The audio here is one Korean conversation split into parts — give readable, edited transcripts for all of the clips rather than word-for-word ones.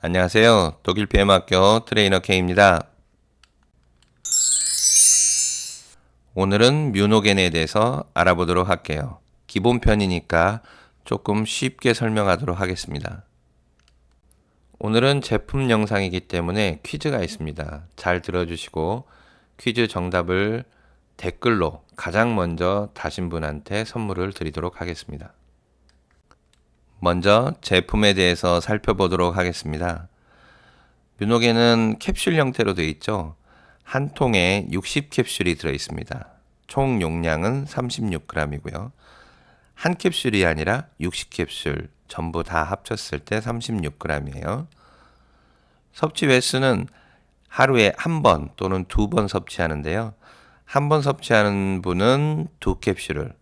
안녕하세요. 독일 BM학교 트레이너 K입니다. 오늘은 뮤노겐에 대해서 알아보도록 할게요. 기본 편이니까 조금 쉽게 설명하도록 하겠습니다. 오늘은 제품 영상이기 때문에 퀴즈가 있습니다. 잘 들어주시고 퀴즈 정답을 댓글로 가장 먼저 다신 분한테 선물을 드리도록 하겠습니다. 먼저 제품에 대해서 살펴보도록 하겠습니다. 뮤노겐은 캡슐 형태로 되어 있죠. 한 통에 60캡슐이 들어 있습니다. 총 용량은 36g이고요. 한 캡슐이 아니라 60캡슐 전부 다 합쳤을 때 36g이에요. 섭취 횟수는 하루에 한 번 또는 두 번 섭취하는데요. 한 번 섭취하는 분은 두 캡슐을,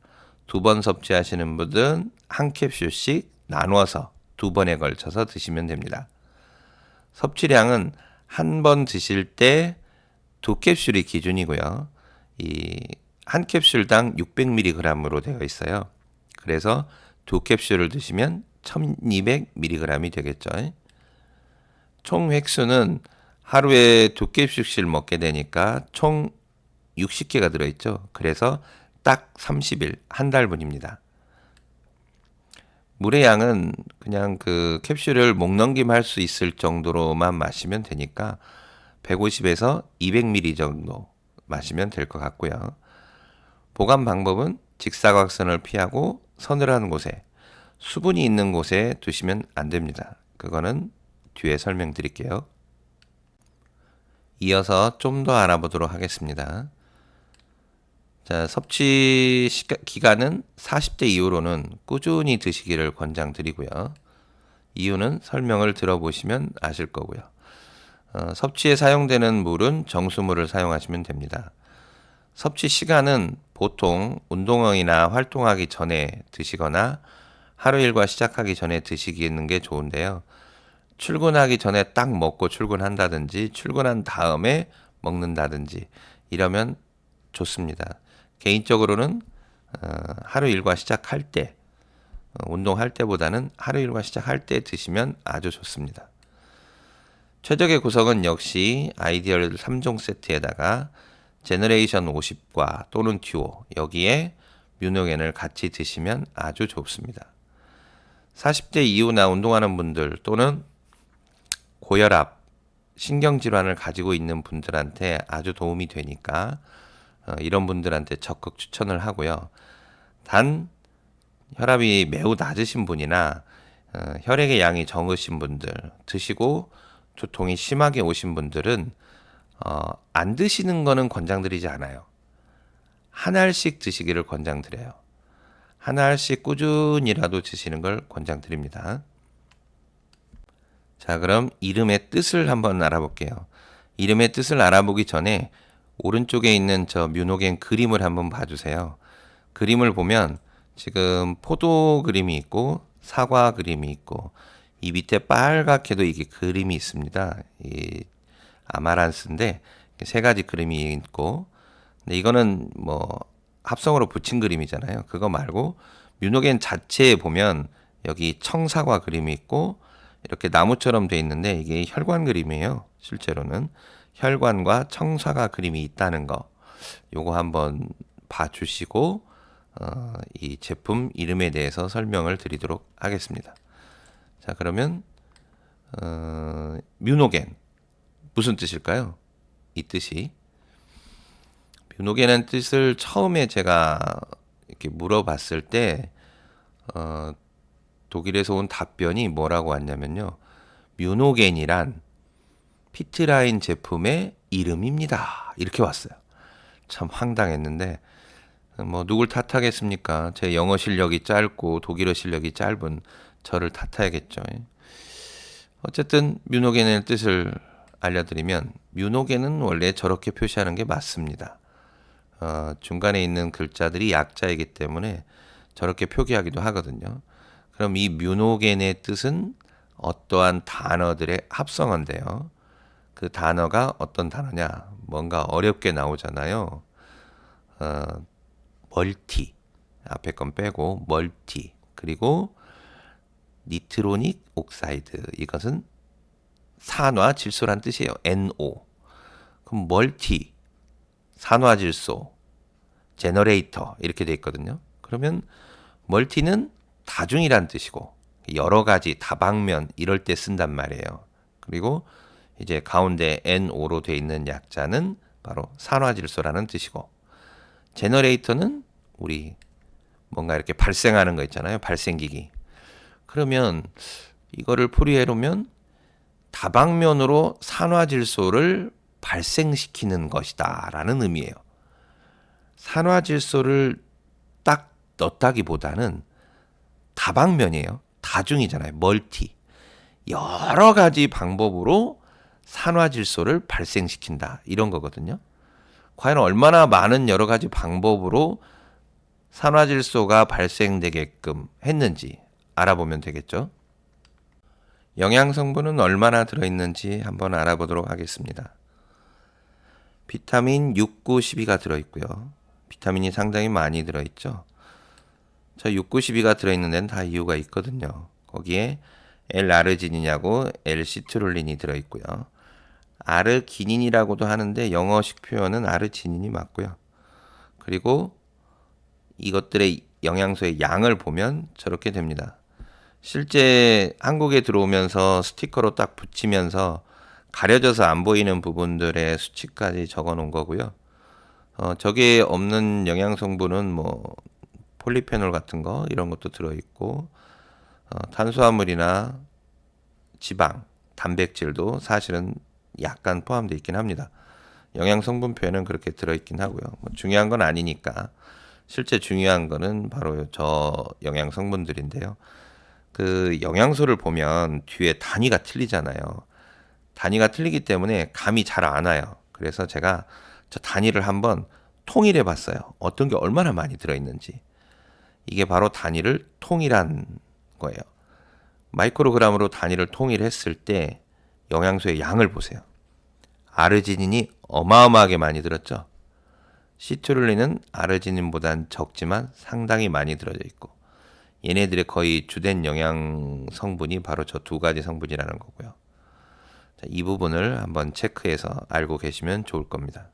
두 번 섭취하시는 분은 한 캡슐씩 나누어서 두 번에 걸쳐서 드시면 됩니다. 섭취량은 한 번 드실 때 두 캡슐이 기준이고요. 이 한 캡슐당 600mg으로 되어 있어요. 그래서 두 캡슐을 드시면 1200mg이 되겠죠. 총 획수는 하루에 두 캡슐씩 먹게 되니까 총 60개가 들어있죠. 그래서 딱 30일, 한 달분입니다. 물의 양은 그냥 그 캡슐을 목넘김 할 수 있을 정도로만 마시면 되니까 150에서 200ml 정도 마시면 될 것 같고요. 보관 방법은 직사각선을 피하고 서늘한 곳에, 수분이 있는 곳에 두시면 안 됩니다. 그거는 뒤에 설명드릴게요. 이어서 좀 더 알아보도록 하겠습니다. 자, 섭취 기간은 40대 이후로는 꾸준히 드시기를 권장드리고요. 이유는 설명을 들어보시면 아실 거고요. 섭취에 사용되는 물은 정수물을 사용하시면 됩니다. 섭취 시간은 보통 운동이나 활동하기 전에 드시거나 하루 일과 시작하기 전에 드시는 게 좋은데요. 출근하기 전에 딱 먹고 출근한다든지 출근한 다음에 먹는다든지 이러면 좋습니다. 개인적으로는 하루 일과 시작할 때, 운동할 때보다는 하루 일과 시작할 때 드시면 아주 좋습니다. 최적의 구성은 역시 아이디얼 3종 세트에다가 제너레이션 50과 또는 듀오, 여기에 뮤노겐을 같이 드시면 아주 좋습니다. 40대 이후나 운동하는 분들 또는 고혈압, 신경질환을 가지고 있는 분들한테 아주 도움이 되니까 이런 분들한테 적극 추천을 하고요. 단 혈압이 매우 낮으신 분이나 혈액의 양이 적으신 분들, 드시고 두통이 심하게 오신 분들은 안 드시는 거는 권장드리지 않아요. 한 알씩 드시기를 권장드려요. 한 알씩 꾸준히라도 드시는 걸 권장드립니다. 자, 그럼 이름의 뜻을 한번 알아볼게요. 이름의 뜻을 알아보기 전에 오른쪽에 있는 저 뮤노겐 그림을 한번 봐주세요. 그림을 보면 지금 포도 그림이 있고 사과 그림이 있고 이 밑에 빨갛게도 이게 그림이 있습니다. 이 아마란스인데 세 가지 그림이 있고, 근데 이거는 뭐 합성으로 붙인 그림이잖아요. 그거 말고 뮤노겐 자체에 보면 여기 청사과 그림이 있고 이렇게 나무처럼 돼 있는데 이게 혈관 그림이에요. 실제로는 혈관과 청사과 그림이 있다는 거, 요거 한번 봐주시고 이 제품 이름에 대해서 설명을 드리도록 하겠습니다. 자, 그러면 뮤노겐 무슨 뜻일까요? 이 뜻이 뮤노겐의 뜻을 처음에 제가 이렇게 물어봤을 때 독일에서 온 답변이 뭐라고 왔냐면요. 뮤노겐이란 피트라인 제품의 이름입니다. 이렇게 왔어요. 참 황당했는데 뭐 누굴 탓하겠습니까? 제 영어 실력이 짧고 독일어 실력이 짧은 저를 탓해야겠죠. 어쨌든 뮤노겐의 뜻을 알려드리면 뮤노겐은 원래 저렇게 표시하는 게 맞습니다. 중간에 있는 글자들이 약자이기 때문에 저렇게 표기하기도 하거든요. 그럼 이 뮤노겐의 뜻은 어떠한 단어들의 합성어인데요. 그 단어가 어떤 단어냐? 뭔가 어렵게 나오잖아요. 멀티, 앞에 건 빼고 멀티, 그리고 니트로닉 옥사이드, 이것은 산화질소란 뜻이에요. NO. 그럼 멀티, 산화질소, 제너레이터 이렇게 돼 있거든요. 그러면 멀티는 다중이란 뜻이고 여러 가지 다방면 이럴 때 쓴단 말이에요. 그리고 이제 가운데 NO로 돼 있는 약자는 바로 산화질소라는 뜻이고 제너레이터는 우리 뭔가 이렇게 발생하는 거 있잖아요. 발생기기. 그러면 이거를 풀이해 놓으면 다방면으로 산화질소를 발생시키는 것이다 라는 의미예요. 산화질소를 딱 넣었다기보다는 다방면이에요. 다중이잖아요. 멀티. 여러 가지 방법으로 산화질소를 발생시킨다. 이런 거거든요. 과연 얼마나 많은 여러 가지 방법으로 산화질소가 발생되게끔 했는지 알아보면 되겠죠. 영양 성분은 얼마나 들어있는지 한번 알아보도록 하겠습니다. 비타민 6, 9, 12가 들어있고요. 비타민이 상당히 많이 들어있죠. 저 6, 9, 12가 들어있는 데는 다 이유가 있거든요. 거기에 L-아르지닌하고 L-시트룰린이 들어있고요. 아르기닌이라고도 하는데 영어식 표현은 아르지닌이 맞고요. 그리고 이것들의 영양소의 양을 보면 저렇게 됩니다. 실제 한국에 들어오면서 스티커로 딱 붙이면서 가려져서 안 보이는 부분들의 수치까지 적어 놓은 거고요. 저게 없는 영양 성분은 뭐 폴리페놀 같은 거 이런 것도 들어있고 탄수화물이나 지방, 단백질도 사실은 약간 포함되어 있긴 합니다. 영양 성분표에는 그렇게 들어있긴 하고요. 뭐 중요한 건 아니니까 실제 중요한 거는 바로 저 영양 성분들인데요. 그 영양소를 보면 뒤에 단위가 틀리잖아요. 단위가 틀리기 때문에 감이 잘 안 와요. 그래서 제가 저 단위를 한번 통일해 봤어요. 어떤 게 얼마나 많이 들어있는지. 이게 바로 단위를 통일한 거예요. 마이크로그램으로 단위를 통일했을 때 영양소의 양을 보세요. 아르지닌이 어마어마하게 많이 들었죠. 시트룰린은 아르지닌보단 적지만 상당히 많이 들어져 있고 얘네들의 거의 주된 영양 성분이 바로 저 두 가지 성분이라는 거고요. 자, 이 부분을 한번 체크해서 알고 계시면 좋을 겁니다.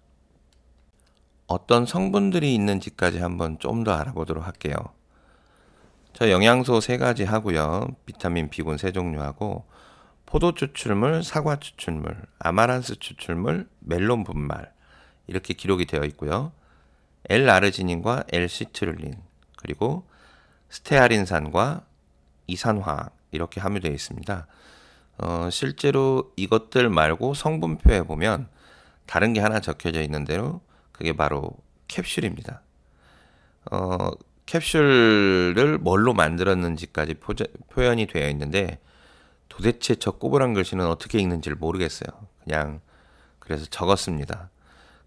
어떤 성분들이 있는지까지 한번 좀 더 알아보도록 할게요. 저 영양소 세 가지 하고요. 비타민 B군 세 종류하고 포도 추출물, 사과 추출물, 아마란스 추출물, 멜론 분말 이렇게 기록이 되어 있고요. L-아르지닌과 L-시트룰린 그리고 스테아린산과 이산화학 이렇게 함유되어 있습니다. 실제로 이것들 말고 성분표에 보면 다른 게 하나 적혀져 있는 대로 그게 바로 캡슐입니다. 캡슐을 뭘로 만들었는지까지 표현이 되어 있는데 도대체 저 꼬부랑 글씨는 어떻게 읽는지를 모르겠어요. 그냥 그래서 적었습니다.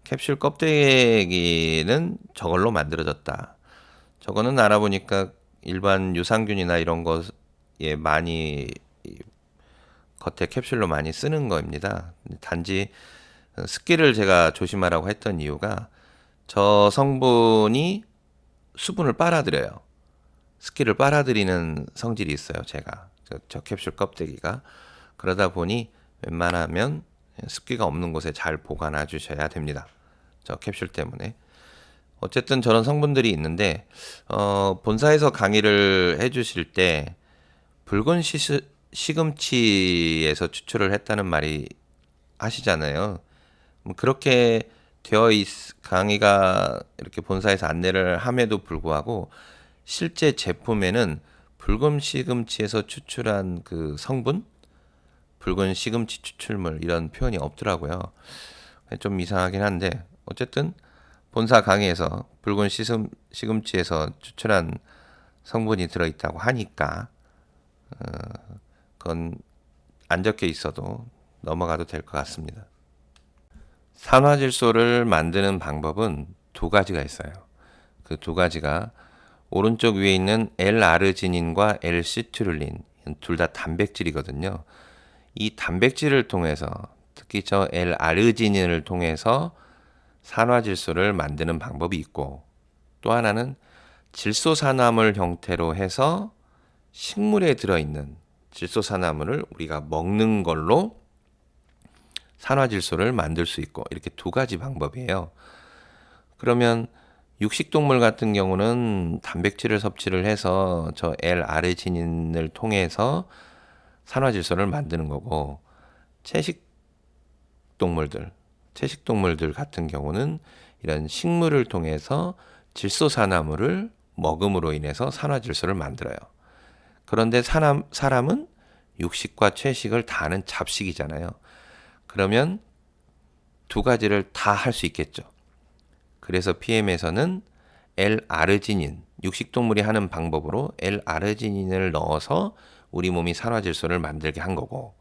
캡슐 껍데기는 저걸로 만들어졌다. 저거는 알아보니까 일반 유산균이나 이런 것에 많이 겉에 캡슐로 많이 쓰는 겁니다. 단지 습기를 제가 조심하라고 했던 이유가 저 성분이 수분을 빨아들여요. 습기를 빨아들이는 성질이 있어요. 제가 저 캡슐 껍데기가 그러다 보니 웬만하면 습기가 없는 곳에 잘 보관해 주셔야 됩니다. 저 캡슐 때문에. 어쨌든 저런 성분들이 있는데 본사에서 강의를 해주실 때 붉은 시금치에서 추출을 했다는 말이 하시잖아요. 그렇게 강의가 이렇게 본사에서 안내를 함에도 불구하고 실제 제품에는 붉은 시금치에서 추출한 그 성분, 붉은 시금치 추출물 이런 표현이 없더라고요. 좀 이상하긴 한데 어쨌든 본사 강의에서 붉은 시금치에서 추출한 성분이 들어있다고 하니까 그건 안 적혀 있어도 넘어가도 될 것 같습니다. 산화질소를 만드는 방법은 두 가지가 있어요. 그 두 가지가 오른쪽 위에 있는 L-아르지닌과 L-시트룰린 둘 다 단백질이거든요. 이 단백질을 통해서 특히 저 L-아르지닌을 통해서 산화질소를 만드는 방법이 있고 또 하나는 질소산화물 형태로 해서 식물에 들어있는 질소산화물을 우리가 먹는 걸로 산화질소를 만들 수 있고 이렇게 두 가지 방법이에요. 그러면 육식동물 같은 경우는 단백질을 섭취를 해서 저 L-아르지닌을 통해서 산화질소를 만드는 거고 채식동물들 같은 경우는 이런 식물을 통해서 질소산화물을 먹음으로 인해서 산화질소를 만들어요. 그런데 사람은 육식과 채식을 다 하는 잡식이잖아요. 그러면 두 가지를 다 할 수 있겠죠. 그래서 PM에서는 L-아르지닌, 육식동물이 하는 방법으로 L-아르지닌을 넣어서 우리 몸이 산화질소를 만들게 한 거고,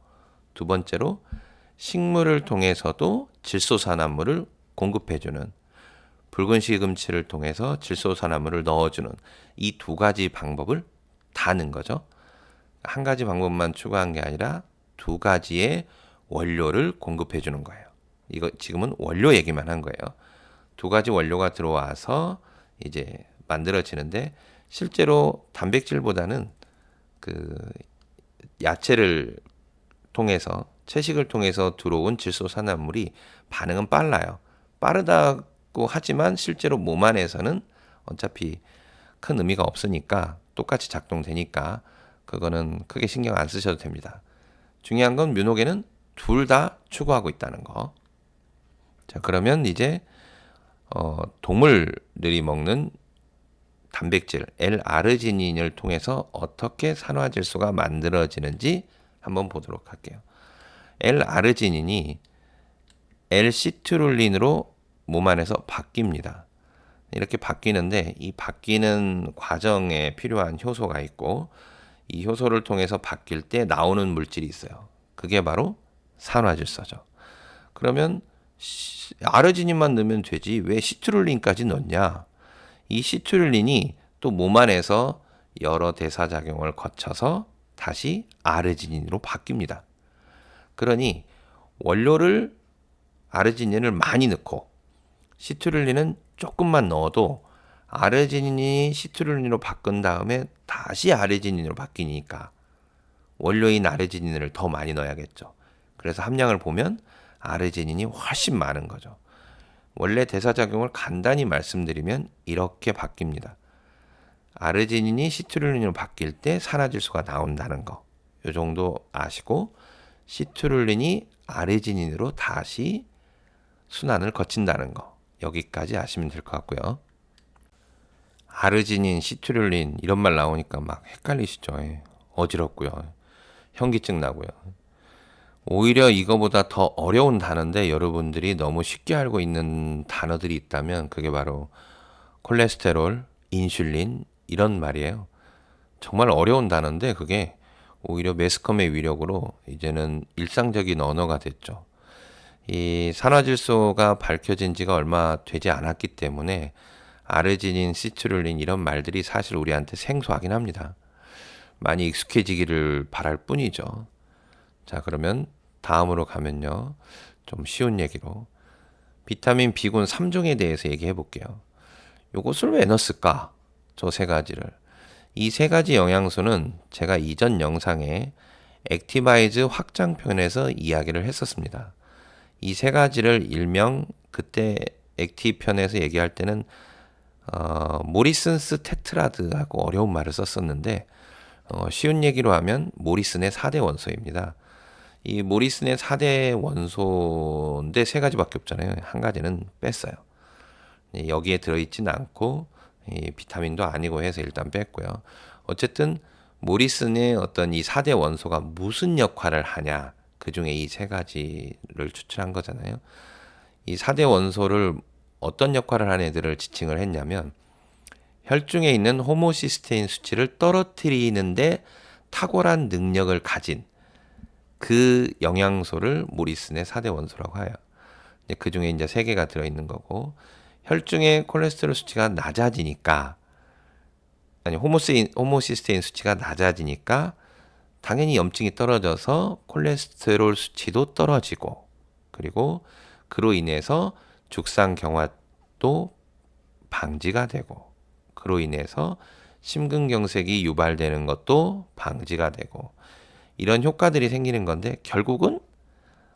두 번째로 식물을 통해서도 질소산화물을 공급해주는, 붉은 시금치를 통해서 질소산화물을 넣어주는 이 두 가지 방법을 다 넣은 거죠. 한 가지 방법만 추가한 게 아니라 두 가지의 원료를 공급해 주는 거예요. 이거 지금은 원료 얘기만 한 거예요. 두 가지 원료가 들어와서 이제 만들어지는데 실제로 단백질보다는 그 야채를 통해서 채식을 통해서 들어온 질소산화물이 반응은 빨라요. 빠르다고 하지만 실제로 몸 안에서는 어차피 큰 의미가 없으니까 똑같이 작동되니까 그거는 크게 신경 안 쓰셔도 됩니다. 중요한 건 뮤노겐은 둘 다 추구하고 있다는 거. 자, 그러면 이제 동물들이 먹는 단백질 L-아르지닌을 통해서 어떻게 산화질소가 만들어지는지 한번 보도록 할게요. L-아르지닌이 L-시트룰린으로 몸 안에서 바뀝니다. 이렇게 바뀌는데 이 바뀌는 과정에 필요한 효소가 있고 이 효소를 통해서 바뀔 때 나오는 물질이 있어요. 그게 바로 산화질소죠. 그러면 아르지닌만 넣으면 되지 왜 시트룰린까지 넣냐? 이 시트룰린이 또 몸 안에서 여러 대사작용을 거쳐서 다시 아르지닌으로 바뀝니다. 그러니 원료를 아르지닌을 많이 넣고 시트룰린은 조금만 넣어도 아르지닌이 시트룰린으로 바꾼 다음에 다시 아르지닌으로 바뀌니까 원료인 아르지닌을 더 많이 넣어야겠죠. 그래서 함량을 보면 아르지닌이 훨씬 많은 거죠. 원래 대사작용을 간단히 말씀드리면 이렇게 바뀝니다. 아르지닌이 시트룰린으로 바뀔 때 산화질소가 나온다는 거. 이 정도 아시고 시트룰린이 아르지닌으로 다시 순환을 거친다는 거. 여기까지 아시면 될 것 같고요. 아르지닌, 시트룰린 이런 말 나오니까 막 헷갈리시죠? 어지럽고요. 현기증 나고요. 오히려 이거보다 더 어려운 단어인데 여러분들이 너무 쉽게 알고 있는 단어들이 있다면 그게 바로 콜레스테롤, 인슐린 이런 말이에요. 정말 어려운 단어인데 그게 오히려 매스컴의 위력으로 이제는 일상적인 언어가 됐죠. 이 산화질소가 밝혀진 지가 얼마 되지 않았기 때문에 아르지닌, 시트룰린 이런 말들이 사실 우리한테 생소하긴 합니다. 많이 익숙해지기를 바랄 뿐이죠. 자, 그러면 다음으로 가면요. 좀 쉬운 얘기로 비타민 B군 3종에 대해서 얘기해 볼게요. 요것을 왜 넣었을까? 저 세 가지를. 이 세 가지 영양소는 제가 이전 영상에 액티바이즈 확장편에서 이야기를 했었습니다. 이 세 가지를 일명 그때 액티 편에서 얘기할 때는 모리슨스 테트라드하고 어려운 말을 썼었는데 쉬운 얘기로 하면 모리슨의 4대 원소입니다. 이 모리슨의 4대 원소인데 세 가지밖에 없잖아요. 한 가지는 뺐어요. 여기에 들어있진 않고 비타민도 아니고 해서 일단 뺐고요. 어쨌든 모리슨의 어떤 이 4대 원소가 무슨 역할을 하냐, 그 중에 이 세 가지를 추출한 거잖아요. 이 4대 원소를 어떤 역할을 하는 애들을 지칭을 했냐면 혈중에 있는 호모시스테인 수치를 떨어뜨리는데 탁월한 능력을 가진 그 영양소를 모리슨의 4대 원소라고 해요. 그 중에 이제 3개가 들어있는 거고 혈중의 콜레스테롤 수치가 낮아지니까 호모시스테인 수치가 낮아지니까 당연히 염증이 떨어져서 콜레스테롤 수치도 떨어지고 그리고 그로 인해서 죽상경화도 방지가 되고 그로 인해서 심근경색이 유발되는 것도 방지가 되고 이런 효과들이 생기는 건데 결국은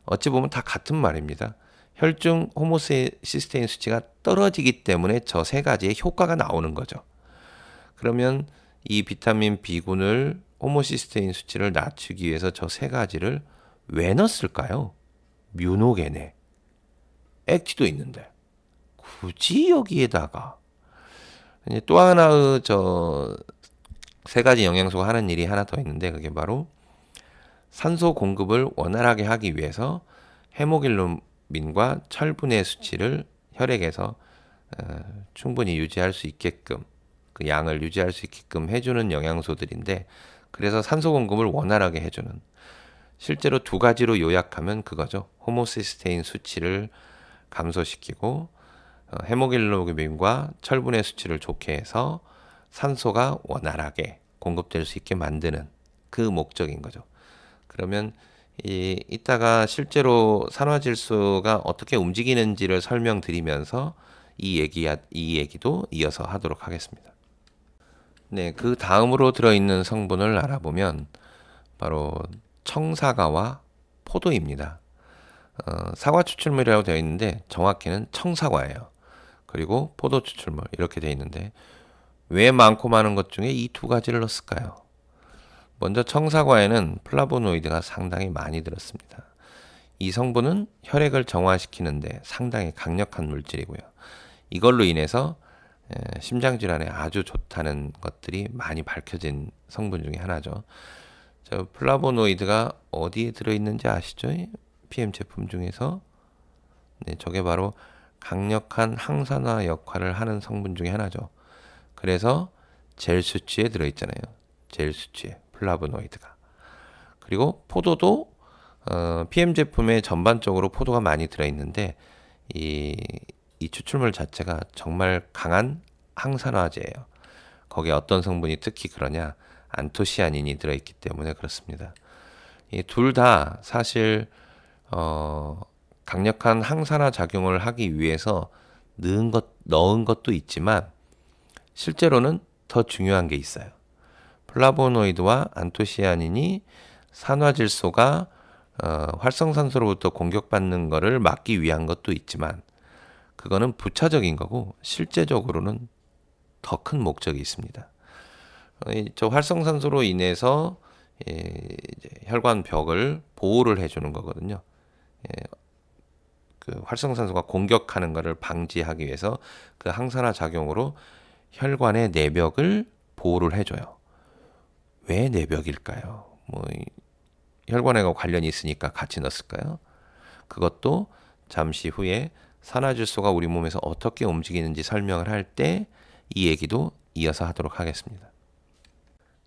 어찌 보면 다 같은 말입니다. 혈중 호모시스테인 수치가 떨어지기 때문에 저 세 가지의 효과가 나오는 거죠. 그러면 이 비타민 B군을 호모시스테인 수치를 낮추기 위해서 저 세 가지를 왜 넣었을까요? 뮤노겐에 액티도 있는데 굳이 여기에다가 이제 또 하나의 저 세 가지 영양소가 하는 일이 하나 더 있는데 그게 바로 산소 공급을 원활하게 하기 위해서 헤모글로빈과 철분의 수치를 혈액에서 충분히 유지할 수 있게끔 그 양을 유지할 수 있게끔 해주는 영양소들인데 그래서 산소 공급을 원활하게 해주는 실제로 두 가지로 요약하면 그거죠. 호모시스테인 수치를 감소시키고 헤모글로빈과 철분의 수치를 좋게 해서 산소가 원활하게 공급될 수 있게 만드는 그 목적인 거죠. 그러면 이따가 실제로 산화질소가 어떻게 움직이는지를 설명드리면서 이 얘기도 이어서 하도록 하겠습니다. 네, 그 다음으로 들어있는 성분을 알아보면 바로 청사과와 포도입니다. 사과 추출물이라고 되어 있는데 정확히는 청사과예요. 그리고 포도 추출물 이렇게 되어 있는데 왜 많고 많은 것 중에 이 두 가지를 넣었을까요? 먼저 청사과에는 플라보노이드가 상당히 많이 들었습니다. 이 성분은 혈액을 정화시키는데 상당히 강력한 물질이고요. 이걸로 인해서 심장질환에 아주 좋다는 것들이 많이 밝혀진 성분 중에 하나죠. 저 플라보노이드가 어디에 들어있는지 아시죠? PM 제품 중에서 네, 저게 바로 강력한 항산화 역할을 하는 성분 중에 하나죠. 그래서 젤 수치에 들어있잖아요. 젤 수치에 플라보노이드가. 그리고 포도도 PM 제품에 전반적으로 포도가 많이 들어있는데 이 추출물 자체가 정말 강한 항산화제예요. 거기에 어떤 성분이 특히 그러냐? 안토시아닌이 들어있기 때문에 그렇습니다. 이 둘 다 사실 강력한 항산화 작용을 하기 위해서 넣은 것도 있지만 실제로는 더 중요한 게 있어요. 플라보노이드와 안토시아닌이 산화질소가 활성산소로부터 공격받는 것을 막기 위한 것도 있지만 그거는 부차적인 거고 실제적으로는 더 큰 목적이 있습니다. 저 활성산소로 인해서 이제 혈관 벽을 보호를 해주는 거거든요. 그 활성산소가 공격하는 것을 방지하기 위해서 그 항산화 작용으로 혈관의 내벽을 보호를 해줘요. 왜 내벽일까요? 혈관과 관련이 있으니까 같이 넣었을까요? 그것도 잠시 후에 산화질소가 우리 몸에서 어떻게 움직이는지 설명을 할 때 이 얘기도 이어서 하도록 하겠습니다.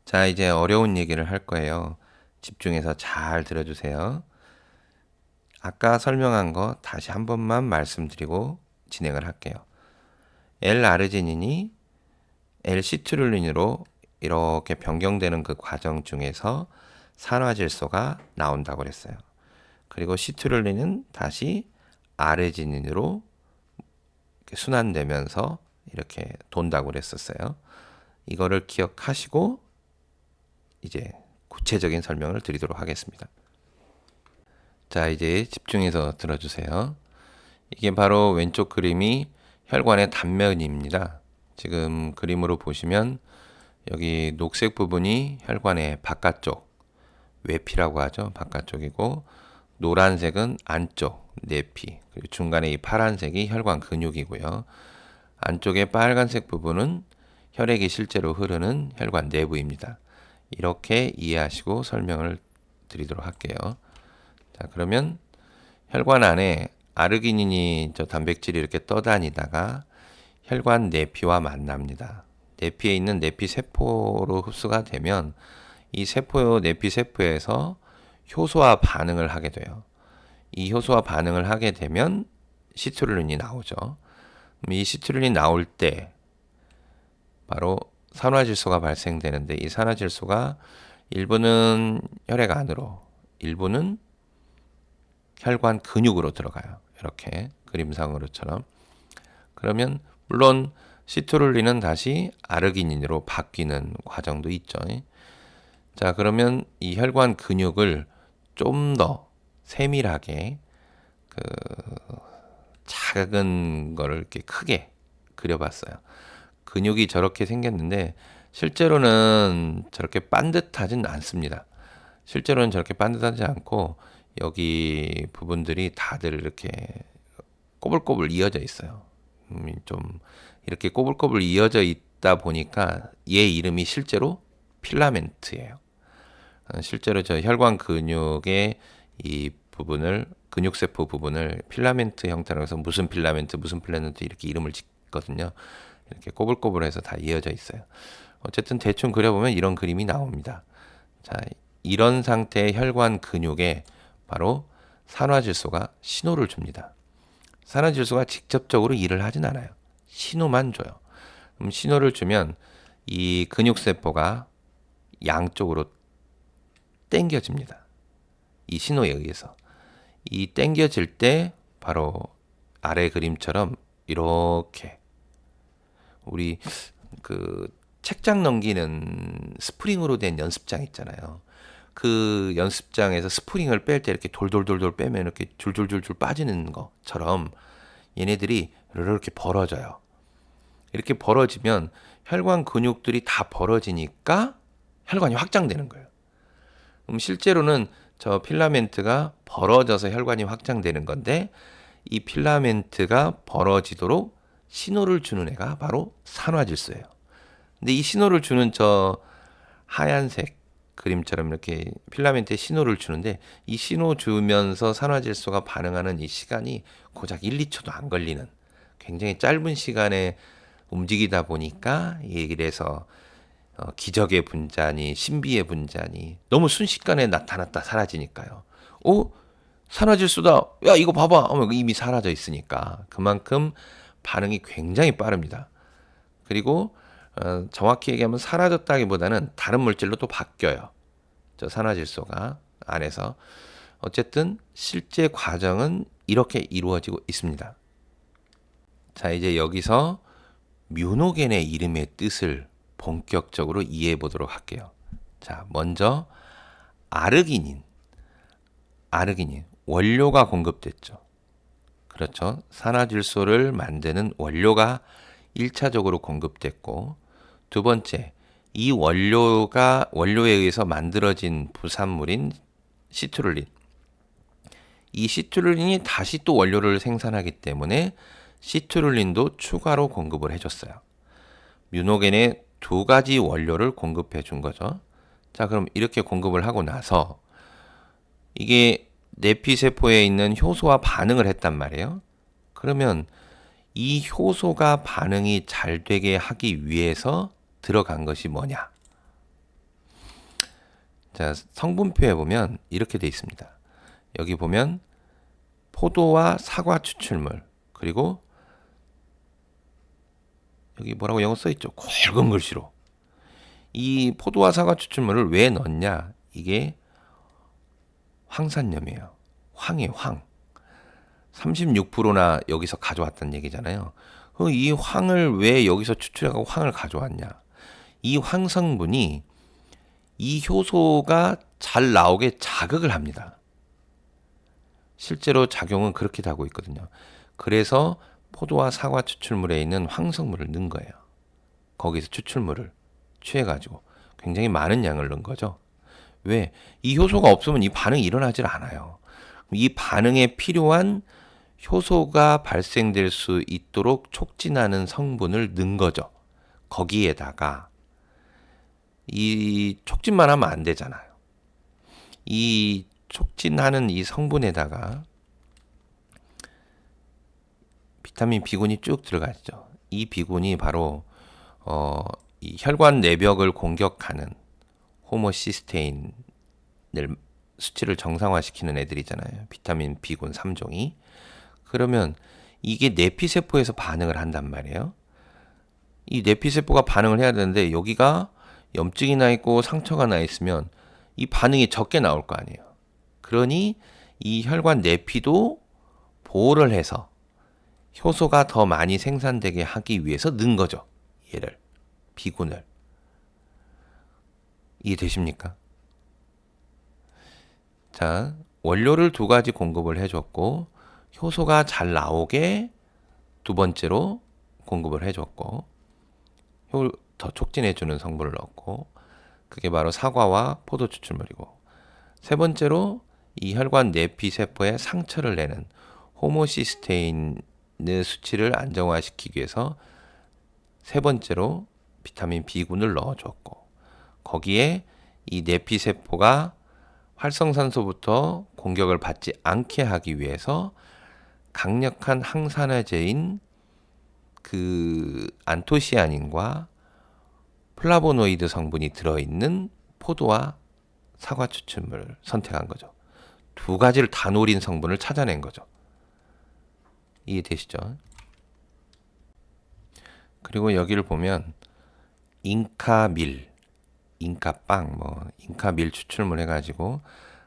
자, 이제 어려운 얘기를 할 거예요. 집중해서 잘 들어주세요. 아까 설명한 거 다시 한 번만 말씀드리고 진행을 할게요. L-아르지닌이 L-시트룰린으로 이렇게 변경되는 그 과정 중에서 산화질소가 나온다고 그랬어요. 그리고 시트룰린은 다시 아르지닌으로 순환되면서 이렇게 돈다고 그랬었어요. 이거를 기억하시고 이제 구체적인 설명을 드리도록 하겠습니다. 자, 이제 집중해서 들어주세요. 이게 바로 왼쪽 그림이 혈관의 단면입니다. 지금 그림으로 보시면 여기 녹색 부분이 혈관의 바깥쪽, 외피라고 하죠. 바깥쪽이고 노란색은 안쪽, 내피, 그리고 중간에 이 파란색이 혈관 근육이고요. 안쪽의 빨간색 부분은 혈액이 실제로 흐르는 혈관 내부입니다. 이렇게 이해하시고 설명을 드리도록 할게요. 자, 그러면 혈관 안에 아르기닌이 저 단백질이 이렇게 떠다니다가 혈관 내피와 만납니다. 내피에 있는 내피 세포로 흡수가 되면 이 내피 세포에서 효소와 반응을 하게 돼요. 이 효소와 반응을 하게 되면 시트룰린이 나오죠. 이 시트룰린이 나올 때 바로 산화질소가 발생되는데 이 산화질소가 일부는 혈액 안으로, 일부는 혈관 근육으로 들어가요. 이렇게 그림상으로처럼. 그러면 물론 시트룰린은 다시 아르기닌으로 바뀌는 과정도 있죠. 자, 그러면 이 혈관 근육을 좀 더 세밀하게 그 작은 거를 이렇게 크게 그려봤어요. 근육이 저렇게 생겼는데 실제로는 저렇게 반듯하진 않습니다. 실제로는 저렇게 반듯하지 않고 여기 부분들이 다들 이렇게 꼬불꼬불 이어져 있어요. 좀 이렇게 꼬불꼬불 이어져 있다 보니까 얘 이름이 실제로 필라멘트예요. 실제로 저 혈관 근육의 이 부분을 근육세포 부분을 필라멘트 형태로 해서 무슨 필라멘트 이렇게 이름을 짓거든요. 이렇게 꼬불꼬불해서 다 이어져 있어요. 어쨌든 대충 그려보면 이런 그림이 나옵니다. 자, 이런 상태의 혈관 근육에 바로 산화질소가 신호를 줍니다. 산화질소가 직접적으로 일을 하진 않아요. 신호만 줘요. 그럼 신호를 주면 이 근육세포가 양쪽으로 당겨집니다. 이 신호에 의해서. 이 당겨질 때 바로 아래 그림처럼 이렇게 우리 그 책장 넘기는 스프링으로 된 연습장 있잖아요. 그 연습장에서 스프링을 뺄 때 이렇게 돌돌돌돌 빼면 이렇게 줄줄줄줄 빠지는 것처럼 얘네들이 이렇게 벌어져요. 이렇게 벌어지면 혈관 근육들이 다 벌어지니까 혈관이 확장되는 거예요. 그럼 실제로는 저 필라멘트가 벌어져서 혈관이 확장되는 건데 이 필라멘트가 벌어지도록 신호를 주는 애가 바로 산화질소예요. 근데 이 신호를 주는 저 하얀색 그림처럼 이렇게 필라멘트에 신호를 주는데 이 신호 주면서 산화질소가 반응하는 이 시간이 고작 1, 2초도 안 걸리는 굉장히 짧은 시간에 움직이다 보니까 이래서 기적의 분자니 신비의 분자니 너무 순식간에 나타났다 사라지니까요. 오, 산화질소다. 야, 이거 봐봐. 이미 사라져 있으니까 그만큼 반응이 굉장히 빠릅니다. 그리고 정확히 얘기하면 사라졌다기보다는 다른 물질로 또 바뀌어요. 저 산화질소가 안에서. 어쨌든 실제 과정은 이렇게 이루어지고 있습니다. 자, 이제 여기서 뮤노겐의 이름의 뜻을 본격적으로 이해해 보도록 할게요. 자, 먼저 아르기닌 원료가 공급됐죠. 그렇죠. 산화질소를 만드는 원료가 1차적으로 공급됐고 두 번째, 이 원료에 의해서 만들어진 부산물인 시트룰린. 이 시트룰린이 다시 또 원료를 생산하기 때문에 시트룰린도 추가로 공급을 해줬어요. 뮤노겐에 두 가지 원료를 공급해 준 거죠. 자, 그럼 이렇게 공급을 하고 나서 이게 내피세포에 있는 효소와 반응을 했단 말이에요. 그러면 이 효소가 반응이 잘 되게 하기 위해서 들어간 것이 뭐냐? 자, 성분표에 보면 이렇게 돼 있습니다. 여기 보면 포도와 사과 추출물, 그리고 여기 뭐라고 영어 써 있죠? 굵은 글씨로. 이 포도와 사과 추출물을 왜 넣냐? 이게 황산염이에요. 황이에요, 황. 36%나 여기서 가져왔다는 얘기잖아요. 그럼 이 황을 왜 여기서 추출해가고 황을 가져왔냐? 이 황성분이 이 효소가 잘 나오게 자극을 합니다. 실제로 작용은 그렇게 하고 있거든요. 그래서 포도와 사과 추출물에 있는 황성분을 넣은 거예요. 거기서 추출물을 취해가지고 굉장히 많은 양을 넣은 거죠. 왜? 이 효소가 없으면 이 반응이 일어나질 않아요. 이 반응에 필요한 효소가 발생될 수 있도록 촉진하는 성분을 넣은 거죠. 거기에다가 이 촉진만 하면 안 되잖아요. 이 촉진하는 이 성분에다가 비타민 B군이 쭉 들어가 있죠. 이 B군이 바로 이 혈관 내벽을 공격하는 호모시스테인을 수치를 정상화시키는 애들이잖아요. 비타민 B군 3종이. 그러면 이게 내피세포에서 반응을 한단 말이에요. 이 내피세포가 반응을 해야 되는데 여기가 염증이 나 있고 상처가 나 있으면 이 반응이 적게 나올 거 아니에요. 그러니 이 혈관 내피도 보호를 해서 효소가 더 많이 생산되게 하기 위해서 넣은 거죠. 얘를, B군을. 이해되십니까? 자, 원료를 두 가지 공급을 해줬고 효소가 잘 나오게 두 번째로 공급을 해줬고 효를 더 촉진해주는 성분을 넣었고 그게 바로 사과와 포도 추출물이고 세 번째로 이 혈관 내피 세포에 상처를 내는 호모시스테인 수치를 안정화시키기 위해서 세 번째로 비타민 B군을 넣어줬고 거기에 이 내피 세포가 활성산소부터 공격을 받지 않게 하기 위해서 강력한 항산화제인 그 안토시아닌과 플라보노이드 성분이 들어있는 포도와 사과 추출물을 선택한 거죠. 두 가지를 다 노린 성분을 찾아낸 거죠. 이해되시죠? 그리고 여기를 보면 잉카밀, 잉카빵, 잉카밀 추출물 해가지고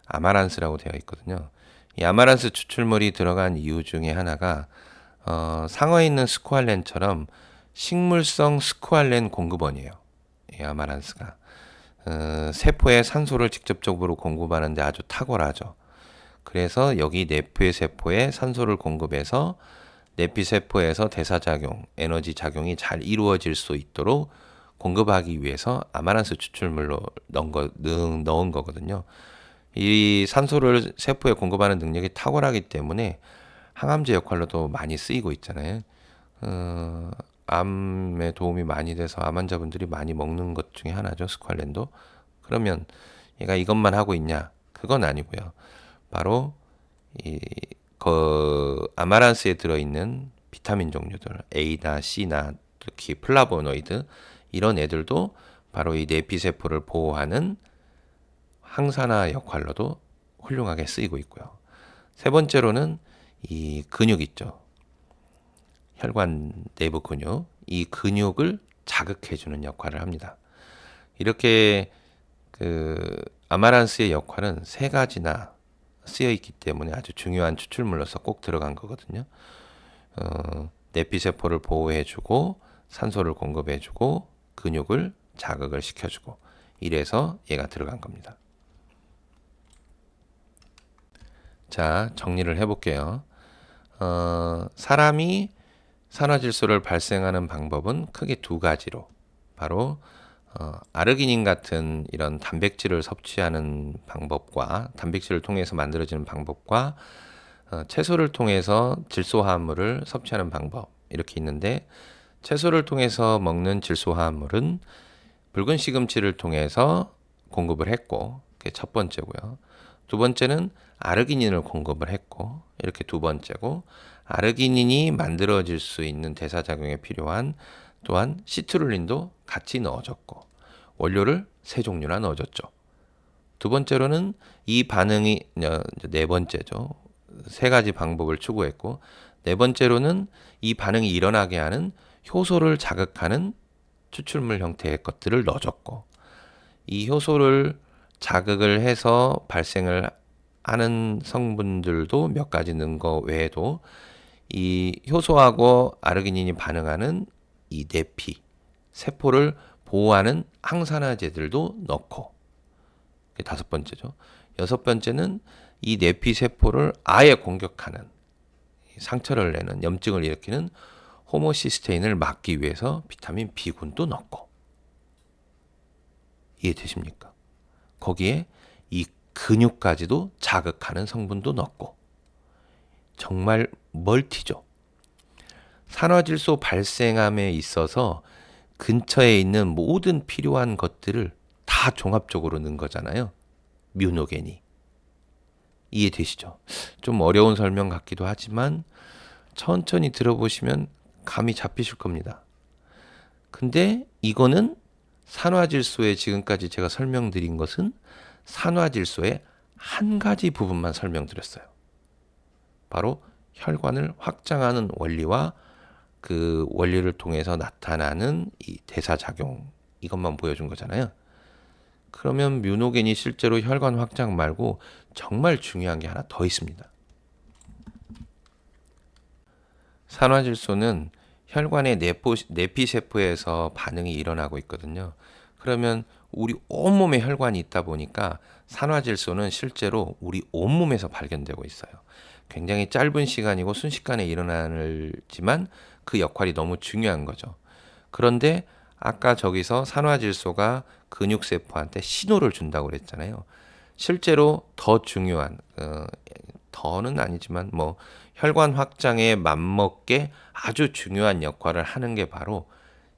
아마란스라고 되어 있거든요. 이 아마란스 추출물이 들어간 이유 중에 하나가 상어에 있는 스쿠알렌처럼 식물성 스쿠알렌 공급원이에요. 이 아마란스가 세포에 산소를 직접적으로 공급하는데 아주 탁월하죠. 그래서 여기 내피 세포에 산소를 공급해서 내피 세포에서 대사작용, 에너지 작용이 잘 이루어질 수 있도록 공급하기 위해서 아마란스 추출물로 넣은 거거든요. 이 산소를 세포에 공급하는 능력이 탁월하기 때문에 항암제 역할로도 많이 쓰이고 있잖아요. 암에 도움이 많이 돼서 암 환자분들이 많이 먹는 것 중에 하나죠. 스쿠알렌도. 그러면 얘가 이것만 하고 있냐? 그건 아니고요. 바로 아마란스에 들어있는 비타민 종류들 A나 C나 특히 플라보노이드 이런 애들도 바로 이 내피세포를 보호하는 항산화 역할로도 훌륭하게 쓰이고 있고요. 세 번째로는 이 근육 있죠. 혈관 내부 근육. 이 근육을 자극해주는 역할을 합니다. 이렇게 아마란스의 역할은 세 가지나 쓰여 있기 때문에 아주 중요한 추출물로서 꼭 들어간 거거든요. 내피세포를 보호해주고 산소를 공급해주고 근육을 자극을 시켜주고 이래서 얘가 들어간 겁니다. 자, 정리를 해볼게요. 사람이 산화질소를 발생하는 방법은 크게 두 가지로 바로 아르기닌 같은 이런 단백질을 섭취하는 방법과 단백질을 통해서 만들어지는 방법과 채소를 통해서 질소화합물을 섭취하는 방법 이렇게 있는데 채소를 통해서 먹는 질소화합물은 붉은 시금치를 통해서 공급을 했고 그게 첫 번째고요. 두 번째는 아르기닌을 공급을 했고 이렇게 두 번째고 아르기닌이 만들어질 수 있는 대사작용에 필요한 또한 시트룰린도 같이 넣어줬고 원료를 세 종류나 넣어줬죠. 두 번째로는 이 반응이 네 번째죠. 세 가지 방법을 추구했고 네 번째로는 이 반응이 일어나게 하는 효소를 자극하는 추출물 형태의 것들을 넣어줬고 이 효소를 자극을 해서 발생을 하는 성분들도 몇 가지 넣은 거 외에도 이 효소하고 아르기닌이 반응하는 이 내피, 세포를 보호하는 항산화제들도 넣고 그게 다섯 번째죠. 여섯 번째는 이 내피 세포를 아예 공격하는 상처를 내는 염증을 일으키는 호모시스테인을 막기 위해서 비타민 B군도 넣고 이해되십니까? 거기에 이 근육까지도 자극하는 성분도 넣고 정말 멀티죠. 산화질소 발생함에 있어서 근처에 있는 모든 필요한 것들을 다 종합적으로 넣은 거잖아요. 뮤노겐이. 이해되시죠? 좀 어려운 설명 같기도 하지만 천천히 들어보시면 감이 잡히실 겁니다. 근데 이거는 산화질소에 지금까지 제가 설명드린 것은 산화질소의 한 가지 부분만 설명드렸어요. 바로 혈관을 확장하는 원리와 그 원리를 통해서 나타나는 이 대사작용 이것만 보여준 거잖아요. 그러면 뮤노겐이 실제로 혈관 확장 말고 정말 중요한 게 하나 더 있습니다. 산화질소는 혈관의 내피세포에서 반응이 일어나고 있거든요. 그러면 우리 온몸에 혈관이 있다 보니까 산화질소는 실제로 우리 온몸에서 발견되고 있어요. 굉장히 짧은 시간이고 순식간에 일어나지만 그 역할이 너무 중요한 거죠. 그런데 아까 저기서 산화질소가 근육세포한테 신호를 준다고 그랬잖아요. 실제로 더 중요한, 더는 아니지만 뭐 혈관 확장에 맞먹게 아주 중요한 역할을 하는 게 바로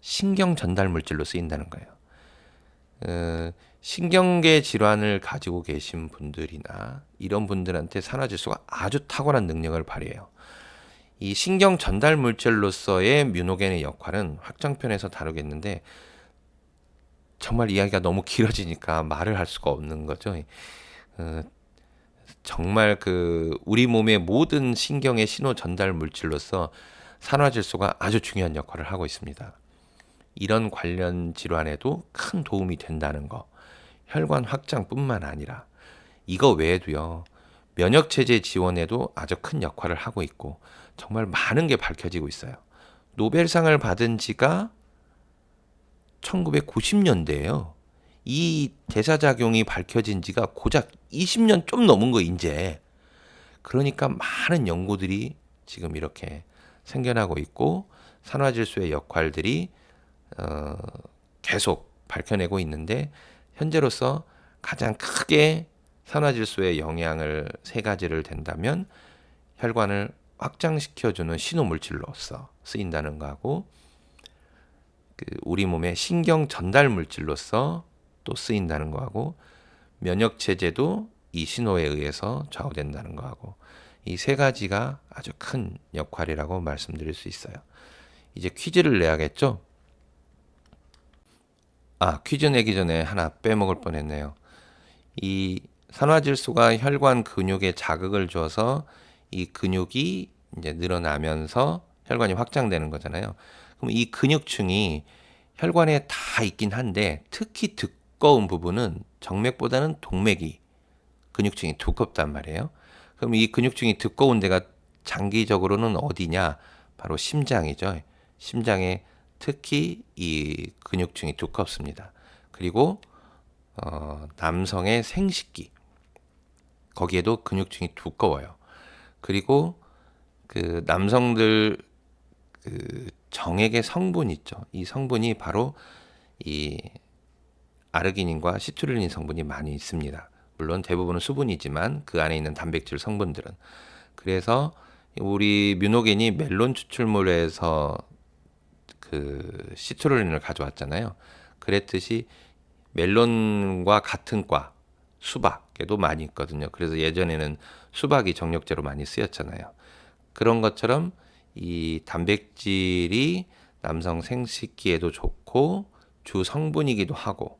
신경 전달 물질로 쓰인다는 거예요. 신경계 질환을 가지고 계신 분들이나 이런 분들한테 산화질소가 아주 탁월한 능력을 발휘해요. 이 신경 전달 물질로서의 뮤노겐의 역할은 확장편에서 다루겠는데 정말 이야기가 너무 길어지니까 말을 할 수가 없는 거죠. 정말 우리 몸의 모든 신경의 신호 전달 물질로서 산화질소가 아주 중요한 역할을 하고 있습니다. 이런 관련 질환에도 큰 도움이 된다는 거. 혈관 확장뿐만 아니라 이거 외에도요. 면역체제 지원에도 아주 큰 역할을 하고 있고 정말 많은 게 밝혀지고 있어요. 노벨상을 받은 지가 1990년대예요. 이 대사작용이 밝혀진 지가 고작 20년 좀 넘은 거 이제. 그러니까 많은 연구들이 지금 이렇게 생겨나고 있고 산화질소의 역할들이 계속 밝혀내고 있는데 현재로서 가장 크게 산화질소의 영향을 세 가지를 댄다면 혈관을 확장시켜주는 신호물질로서 쓰인다는 거하고 우리 몸의 신경 전달 물질로서 또 쓰인다는 거하고 면역체제도 이 신호에 의해서 좌우된다는 거하고 이 세 가지가 아주 큰 역할이라고 말씀드릴 수 있어요. 이제 퀴즈를 내야겠죠? 퀴즈 내기 전에 하나 빼먹을 뻔했네요. 이 산화질소가 혈관 근육에 자극을 줘서 이 근육이 이제 늘어나면서 혈관이 확장되는 거잖아요. 그럼 이 근육층이 혈관에 다 있긴 한데 특히 두꺼운 부분은 정맥보다는 동맥이 근육층이 두껍단 말이에요. 그럼 이 근육층이 두꺼운 데가 장기적으로는 어디냐? 바로 심장이죠. 심장에 특히 이 근육층이 두껍습니다. 그리고 남성의 생식기 거기에도 근육층이 두꺼워요. 그리고 남성들 정액의 성분 있죠. 이 성분이 바로 이 아르기닌과 시트룰린 성분이 많이 있습니다. 물론 대부분은 수분이지만 그 안에 있는 단백질 성분들은. 그래서 우리 뮤노겐이 멜론 추출물에서 시트룰린을 가져왔잖아요. 그랬듯이 멜론과 같은 과 수박에도 많이 있거든요. 그래서 예전에는 수박이 정력제로 많이 쓰였잖아요. 그런 것처럼 이 단백질이 남성 생식기에도 좋고 주 성분이기도 하고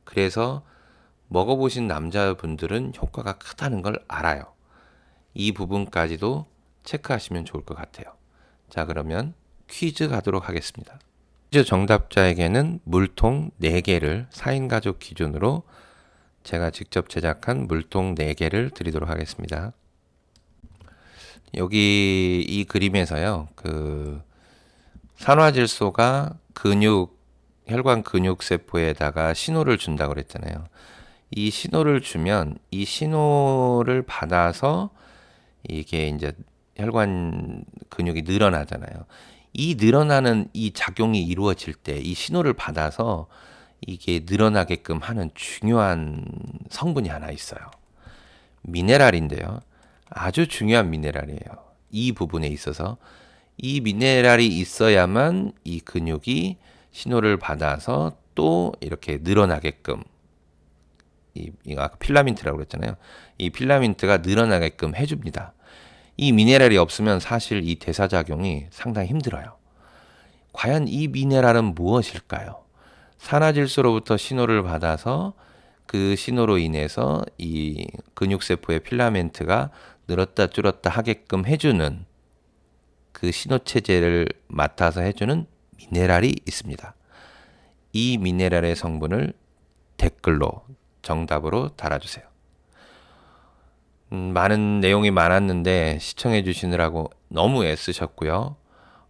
그래서 먹어보신 남자분들은 효과가 크다는 걸 알아요. 이 부분까지도 체크하시면 좋을 것 같아요. 자, 그러면 퀴즈 가도록 하겠습니다. 퀴즈 정답자에게는 물통 4개를 4인 가족 기준으로 제가 직접 제작한 물통 4개를 드리도록 하겠습니다. 여기 이 그림에서요. 산화질소가 혈관 근육 세포에다가 신호를 준다고 그랬잖아요. 이 신호를 주면 이 신호를 받아서 이게 이제 혈관 근육이 늘어나잖아요. 이 늘어나는 이 작용이 이루어질 때 이 신호를 받아서 이게 늘어나게끔 하는 중요한 성분이 하나 있어요. 미네랄인데요. 아주 중요한 미네랄이에요. 이 부분에 있어서 이 미네랄이 있어야만 이 근육이 신호를 받아서 또 이렇게 늘어나게끔 아까 필라멘트라고 그랬잖아요. 이 필라멘트가 늘어나게끔 해줍니다. 이 미네랄이 없으면 사실 이 대사작용이 상당히 힘들어요. 과연 이 미네랄은 무엇일까요? 산화질소로부터 신호를 받아서 그 신호로 인해서 이 근육세포의 필라멘트가 늘었다 줄었다 하게끔 해주는 그 신호체제를 맡아서 해주는 미네랄이 있습니다. 이 미네랄의 성분을 댓글로 정답으로 달아주세요. 많은 내용이 많았는데 시청해 주시느라고 너무 애쓰셨고요.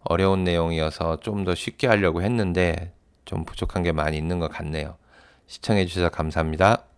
어려운 내용이어서 좀 더 쉽게 하려고 했는데 좀 부족한 게 많이 있는 것 같네요. 시청해 주셔서 감사합니다.